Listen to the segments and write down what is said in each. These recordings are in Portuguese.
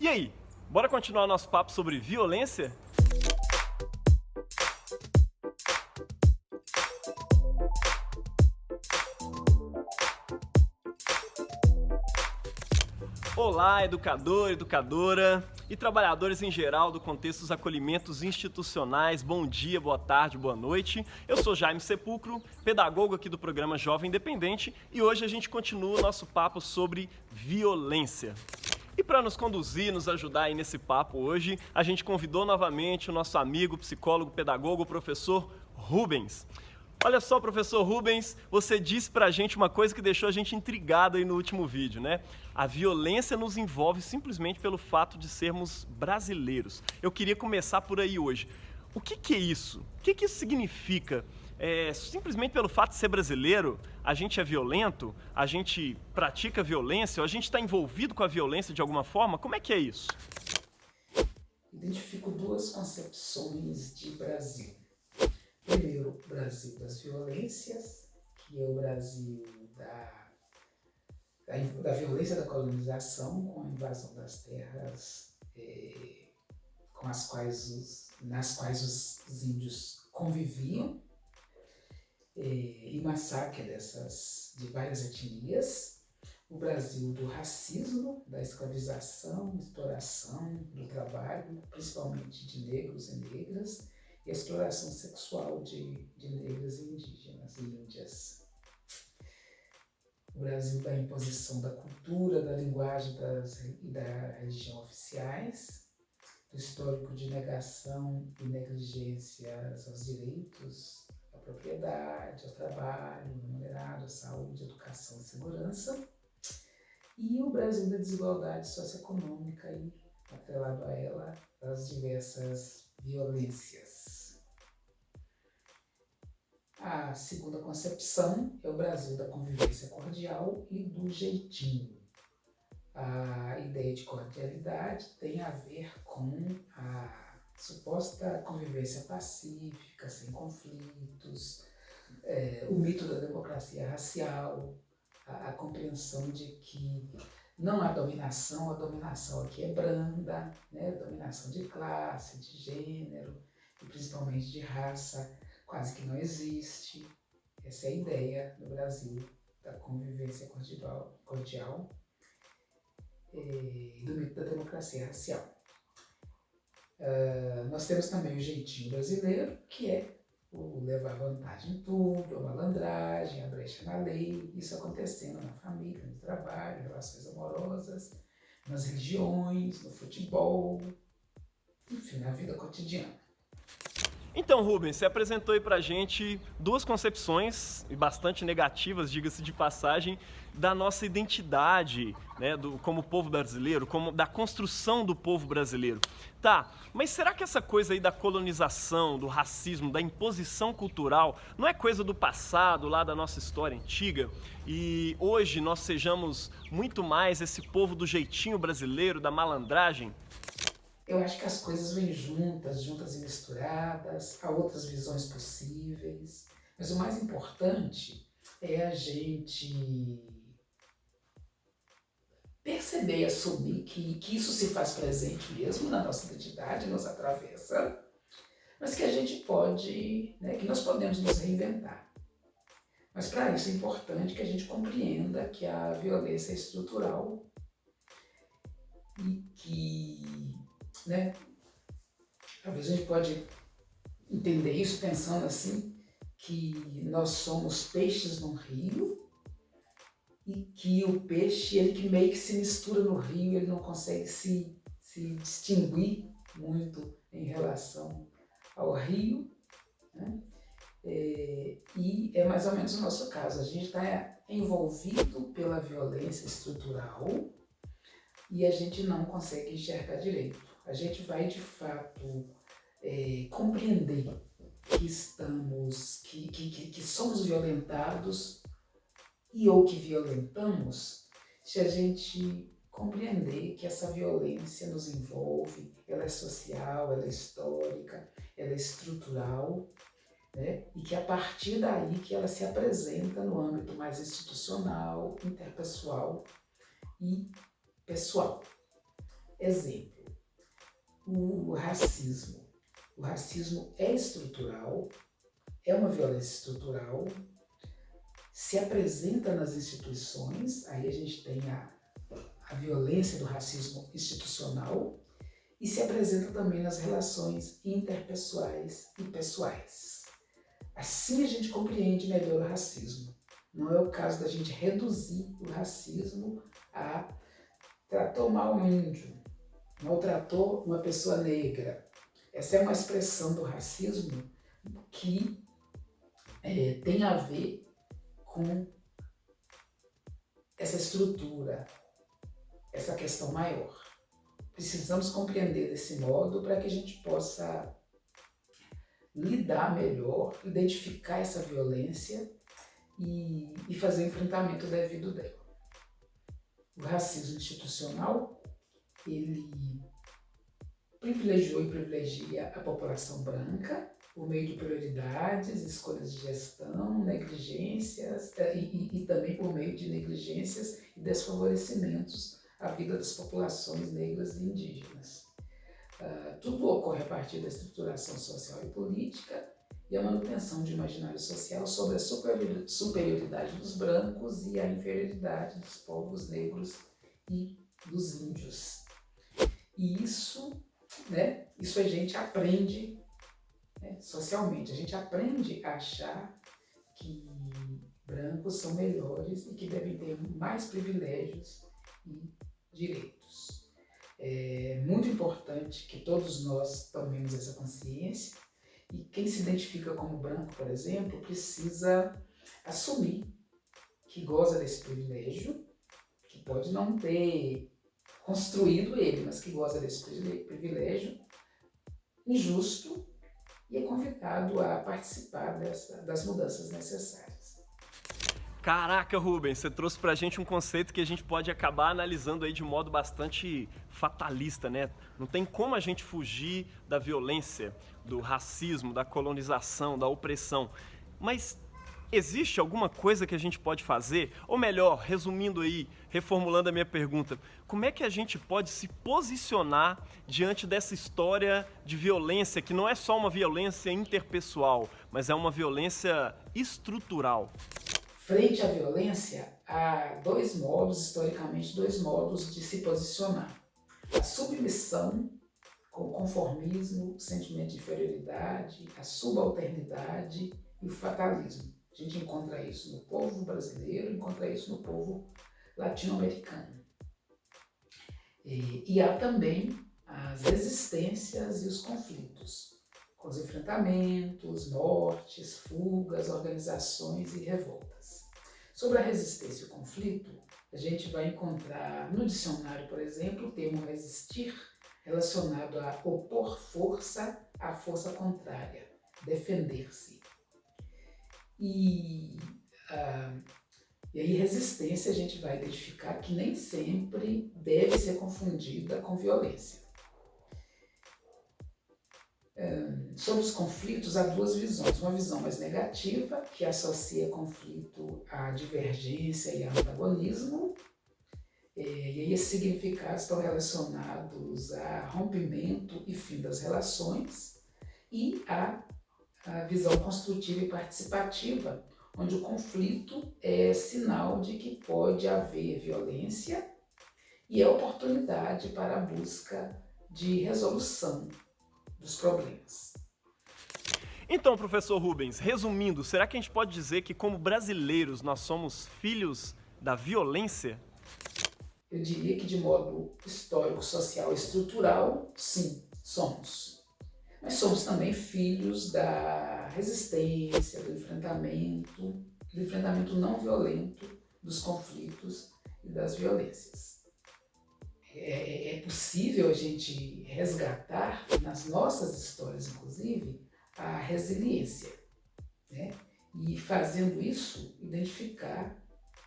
E aí, bora continuar nosso papo sobre violência? Olá, educador, educadora e trabalhadores em geral do contexto dos acolhimentos institucionais. Bom dia, boa tarde, boa noite. Eu sou Jaime Sepulcro, pedagogo aqui do programa Jovem Independente, e hoje a gente continua o nosso papo sobre violência. E para nos conduzir, nos ajudar aí nesse papo hoje, a gente convidou novamente o nosso amigo, psicólogo, pedagogo, o professor Rubens. Olha só, professor Rubens, você disse pra gente uma coisa que deixou a gente intrigado aí no último vídeo, né? A violência nos envolve simplesmente pelo fato de sermos brasileiros. Eu queria começar por aí hoje. O que é isso? O que isso significa? Simplesmente pelo fato de ser brasileiro, a gente é violento? A gente pratica violência? Ou a gente está envolvido com a violência de alguma forma? Como é que é isso? Identifico duas concepções de Brasil. Primeiro, o Brasil das violências, que é o Brasil da violência da colonização, com a invasão das terras nas quais os índios conviviam, e massacre de várias etnias. O Brasil do racismo, da escravização, exploração do trabalho, principalmente de negros e negras, e a exploração sexual de negras e indígenas e índias. O Brasil da imposição da cultura, da linguagem e da religião oficiais, do histórico de negação e negligências aos direitos, à propriedade, ao trabalho remunerado, à saúde, à educação e segurança, e o Brasil da desigualdade socioeconômica e, atrelado a ela, as diversas violências. A segunda concepção é o Brasil da convivência cordial e do jeitinho. A ideia de cordialidade tem a ver com a suposta convivência pacífica, sem conflitos, o mito da democracia racial, a compreensão de que não há dominação, a dominação aqui é branda, né? Dominação de classe, de gênero e principalmente de raça quase que não existe. Essa é a ideia no Brasil da convivência cordial e do mito da democracia racial. Nós temos também o jeitinho brasileiro, que é o levar vantagem em tudo, a malandragem, a brecha na lei, isso acontecendo na família, no trabalho, relações amorosas, nas religiões, no futebol, enfim, na vida cotidiana. Então, Rubens, você apresentou aí pra gente duas concepções, e bastante negativas, diga-se de passagem, da nossa identidade, né, como povo brasileiro, como da construção do povo brasileiro. Tá, mas será que essa coisa aí da colonização, do racismo, da imposição cultural, não é coisa do passado, lá da nossa história antiga? E hoje nós sejamos muito mais esse povo do jeitinho brasileiro, da malandragem? Eu acho que as coisas vêm juntas e misturadas, há outras visões possíveis, mas o mais importante é a gente perceber e assumir que isso se faz presente mesmo na nossa identidade, nos atravessa, mas que a gente pode, né, que nós podemos nos reinventar. Mas para isso é importante que a gente compreenda que a violência é estrutural e que, né, talvez a gente pode entender isso pensando assim, que nós somos peixes num rio e que o peixe, ele que meio que se mistura no rio, ele não consegue se distinguir muito em relação ao rio, né? E é mais ou menos o nosso caso. A gente está envolvido pela violência estrutural e a gente não consegue enxergar direito. A gente vai, de fato, compreender que somos violentados ou que violentamos se a gente compreender que essa violência nos envolve, ela é social, ela é histórica, ela é estrutural, né? E que a partir daí que ela se apresenta no âmbito mais institucional, interpessoal e pessoal. Exemplo, o racismo. O racismo é estrutural, é uma violência estrutural, se apresenta nas instituições, aí a gente tem a violência do racismo institucional, e se apresenta também nas relações interpessoais e pessoais. Assim a gente compreende melhor o racismo. Não é o caso da gente reduzir o racismo a tratou mal um índio, maltratou uma pessoa negra. Essa é uma expressão do racismo que tem a ver com essa estrutura, essa questão maior. Precisamos compreender desse modo para que a gente possa lidar melhor, identificar essa violência e fazer o enfrentamento devido dela. O racismo institucional, ele privilegiou e privilegia a população branca por meio de prioridades, escolhas de gestão, negligências e também por meio de negligências e desfavorecimentos à vida das populações negras e indígenas. Tudo ocorre a partir da estruturação social e política e a manutenção de imaginário social sobre a superioridade dos brancos e a inferioridade dos povos negros e dos índios. E isso a gente aprende socialmente, a gente aprende a achar que brancos são melhores e que devem ter mais privilégios e direitos. É muito importante que todos nós tomemos essa consciência e quem se identifica como branco, por exemplo, precisa assumir que goza desse privilégio, que pode não ter construído ele, mas que goza desse privilégio injusto e é convidado a participar das mudanças necessárias. Caraca, Rubens, você trouxe pra gente um conceito que a gente pode acabar analisando aí de modo bastante fatalista, né? Não tem como a gente fugir da violência, do racismo, da colonização, da opressão. Mas existe alguma coisa que a gente pode fazer? Ou melhor, resumindo aí, reformulando a minha pergunta, como é que a gente pode se posicionar diante dessa história de violência, que não é só uma violência interpessoal, mas é uma violência estrutural? Frente à violência, há historicamente, dois modos de se posicionar. A submissão, com o conformismo, o sentimento de inferioridade, a subalternidade e o fatalismo. A gente encontra isso no povo brasileiro, encontra isso no povo latino-americano. E há também as resistências e os conflitos, com os enfrentamentos, mortes, fugas, organizações e revoltas. Sobre a resistência e o conflito, a gente vai encontrar no dicionário, por exemplo, o termo resistir relacionado a opor força à força contrária, defender-se. E aí resistência a gente vai identificar que nem sempre deve ser confundida com violência. Sobre os conflitos, há duas visões. Uma visão mais negativa, que associa conflito à divergência e ao antagonismo, e aí esses significados estão relacionados a rompimento e fim das relações, e a visão construtiva e participativa, onde o conflito é sinal de que pode haver violência e é oportunidade para a busca de resolução dos problemas. Então, professor Rubens, resumindo, será que a gente pode dizer que como brasileiros nós somos filhos da violência? Eu diria que de modo histórico, social e estrutural, sim, somos. Mas somos também filhos da resistência, do enfrentamento não violento dos conflitos e das violências. É possível a gente resgatar nas nossas histórias, inclusive, a resiliência, né? E fazendo isso, identificar,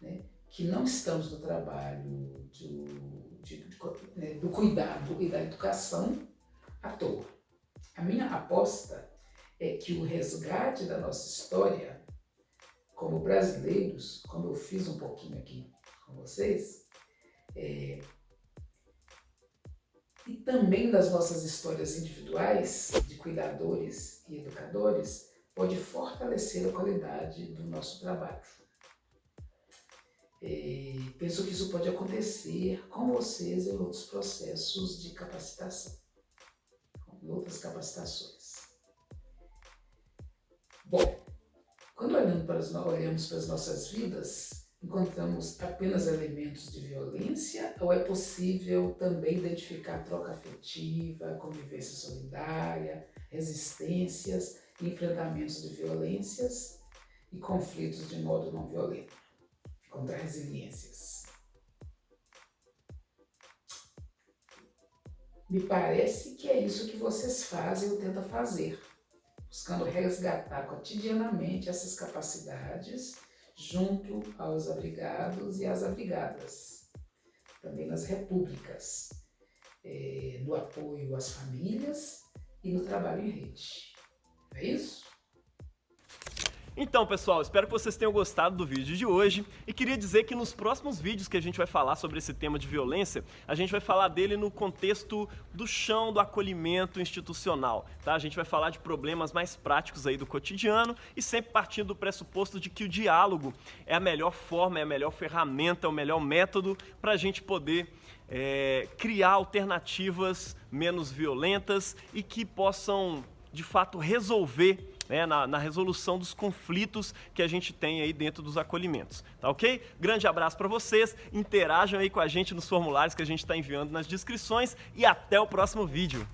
né, que não estamos no trabalho do cuidado e da educação à toa. A minha aposta é que o resgate da nossa história, como brasileiros, como eu fiz um pouquinho aqui com vocês, também das nossas histórias individuais de cuidadores e educadores pode fortalecer a qualidade do nosso trabalho. Penso que isso pode acontecer com vocês em outros processos de capacitação, em outras capacitações. Bom, quando olhamos para as nossas vidas, encontramos apenas elementos de violência ou é possível também identificar troca afetiva, convivência solidária, resistências, enfrentamentos de violências e conflitos de modo não violento, contra resiliências? Me parece que é isso que vocês fazem ou tentam fazer, buscando resgatar cotidianamente essas capacidades junto aos abrigados e às abrigadas, também nas repúblicas, no apoio às famílias e no trabalho em rede. Não é isso? Então, pessoal, espero que vocês tenham gostado do vídeo de hoje e queria dizer que nos próximos vídeos que a gente vai falar sobre esse tema de violência, a gente vai falar dele no contexto do chão do acolhimento institucional, tá? A gente vai falar de problemas mais práticos aí do cotidiano e sempre partindo do pressuposto de que o diálogo é a melhor forma, é a melhor ferramenta, é o melhor método para a gente poder criar alternativas menos violentas e que possam, de fato, resolver na resolução dos conflitos que a gente tem aí dentro dos acolhimentos, tá ok? Grande abraço para vocês, interajam aí com a gente nos formulários que a gente está enviando nas descrições e até o próximo vídeo.